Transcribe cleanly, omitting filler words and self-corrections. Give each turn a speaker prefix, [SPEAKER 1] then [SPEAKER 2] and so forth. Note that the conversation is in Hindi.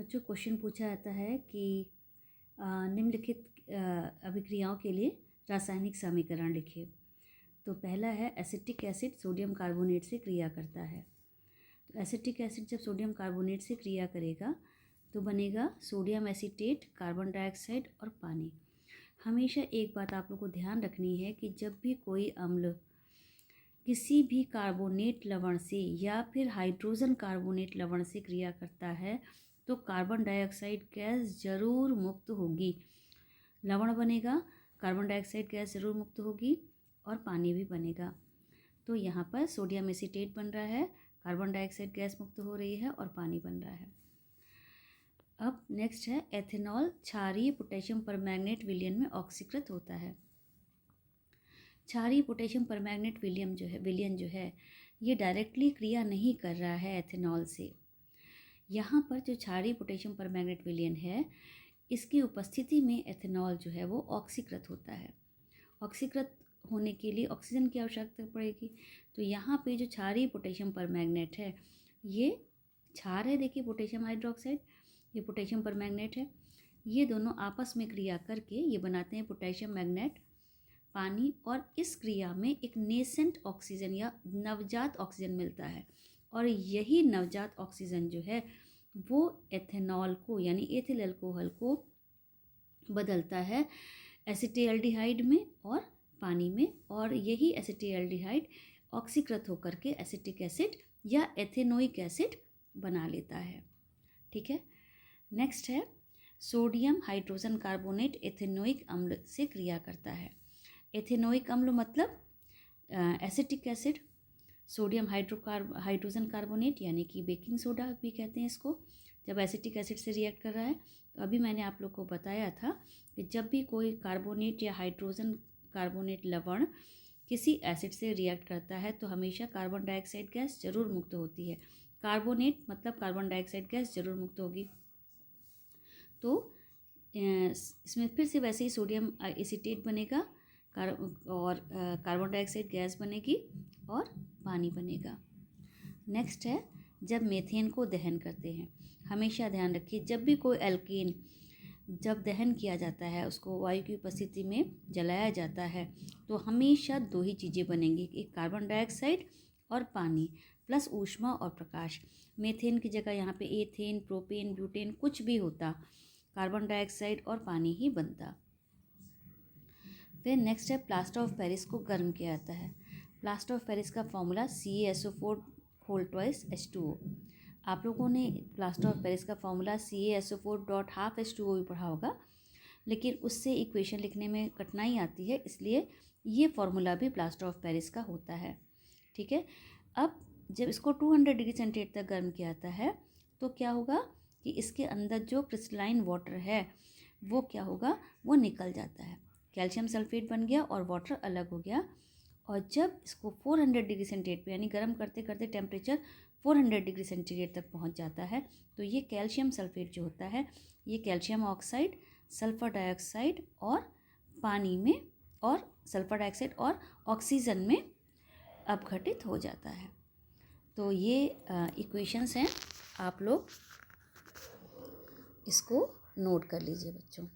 [SPEAKER 1] बच्चों क्वेश्चन पूछा जाता है कि निम्नलिखित अभिक्रियाओं के लिए रासायनिक समीकरण लिखिए। तो पहला है एसिटिक एसिड सोडियम कार्बोनेट से क्रिया करता है। तो एसिटिक एसिड जब सोडियम कार्बोनेट से क्रिया करेगा तो बनेगा सोडियम एसीटेट, कार्बन डाइऑक्साइड और पानी। हमेशा एक बात आप लोग को ध्यान रखनी है कि जब भी कोई अम्ल किसी भी कार्बोनेट लवण से या फिर हाइड्रोजन कार्बोनेट लवण से क्रिया करता है तो कार्बन डाइऑक्साइड गैस जरूर मुक्त होगी। लवण बनेगा, कार्बन डाइऑक्साइड गैस जरूर मुक्त होगी और पानी भी बनेगा। तो यहाँ पर सोडियम एसीटेट बन रहा है, कार्बन डाइऑक्साइड गैस मुक्त हो रही है और पानी बन रहा है। अब नेक्स्ट है एथेनॉल क्षारीय पोटेशियम परमैंगनेट विलयन में ऑक्सीकृत होता है। क्षारीय पोटेशियम परमैंगनेट विलयन जो है ये डायरेक्टली क्रिया नहीं कर रहा है एथेनॉल से। यहाँ पर जो क्षारीय पोटेशियम परमैंगनेट विलयन है इसकी उपस्थिति में एथेनॉल जो है वो ऑक्सीकृत होता है। ऑक्सीकृत होने के लिए ऑक्सीजन की आवश्यकता पड़ेगी। तो यहाँ पे जो क्षारीय पोटेशियम परमैंगनेट है ये क्षार है, देखिए पोटेशियम हाइड्रोक्साइड, ये पोटेशियम परमैंगनेट है। ये दोनों आपस में क्रिया करके ये बनाते हैं पोटेशियम मैग्नेट, पानी। और इस क्रिया में एक नेसेंट ऑक्सीजन या नवजात ऑक्सीजन मिलता है और यही नवजात ऑक्सीजन जो है वो एथेनॉल को यानी एथिल अल्कोहल को बदलता है एसिटाल्डिहाइड में और पानी में, और यही एसिटाल्डिहाइड ऑक्सीकृत होकर के एसिटिक एसिड या एथेनोइक एसिड बना लेता है। ठीक है, नेक्स्ट है सोडियम हाइड्रोजन कार्बोनेट एथेनोइक अम्ल से क्रिया करता है। एथेनोइक अम्ल मतलब acetic acid, sodium hydrogen carbonate यानी कि बेकिंग सोडा भी कहते हैं इसको, जब एसिटिक एसिड से रिएक्ट कर रहा है। तो अभी मैंने आप लोग को बताया था कि जब भी कोई कार्बोनेट या हाइड्रोजन कार्बोनेट लवण किसी एसिड से रिएक्ट करता है तो हमेशा कार्बन डाइऑक्साइड गैस जरूर मुक्त होती है। कार्बोनेट मतलब कार्बन डाइऑक्साइड गैस जरूर मुक्त होगी। तो इसमें फिर से वैसे ही सोडियम एसीटेट बनेगा और कार्बन डाइऑक्साइड गैस बनेगी और पानी बनेगा। नेक्स्ट है जब मीथेन को दहन करते हैं। हमेशा ध्यान रखिए जब भी कोई एल्केन जब दहन किया जाता है, उसको वायु की उपस्थिति में जलाया जाता है तो हमेशा दो ही चीज़ें बनेंगी, एक कार्बन डाइऑक्साइड और पानी प्लस ऊष्मा और प्रकाश। मीथेन की जगह यहाँ पे एथेन, प्रोपेन, ब्यूटेन कुछ भी होता, कार्बन डाइऑक्साइड और पानी ही बनता। फिर नेक्स्ट है प्लास्टर ऑफ पेरिस को गर्म किया जाता है। प्लास्टर ऑफ पेरिस का formula CaSO4 whole twice H2O। आप लोगों ने प्लास्टर ऑफ पेरिस का फॉर्मूला CaSO4.12H2O भी पढ़ा होगा, लेकिन उससे इक्वेशन लिखने में कठिनाई आती है, इसलिए ये फॉर्मूला भी प्लास्टर ऑफ पेरिस का होता है। ठीक है, अब जब इसको 200 डिग्री सेंटीग्रेड तक गर्म किया जाता है तो क्या होगा कि इसके अंदर जो क्रिस्टलाइन वाटर है वो क्या होगा, वो निकल जाता है। कैल्शियम सल्फेट बन गया और वाटर अलग हो गया। और जब इसको 400 डिग्री सेंटीग्रेड पे यानी गर्म करते करते टेम्परेचर 400 डिग्री सेंटीग्रेड तक पहुंच जाता है तो ये कैल्शियम सल्फेट जो होता है ये कैल्शियम ऑक्साइड, सल्फर डाइऑक्साइड और पानी में और सल्फर डाइऑक्साइड और ऑक्सीजन में अपघटित हो जाता है। तो ये इक्वेशंस हैं, आप लोग इसको नोट कर लीजिए बच्चों।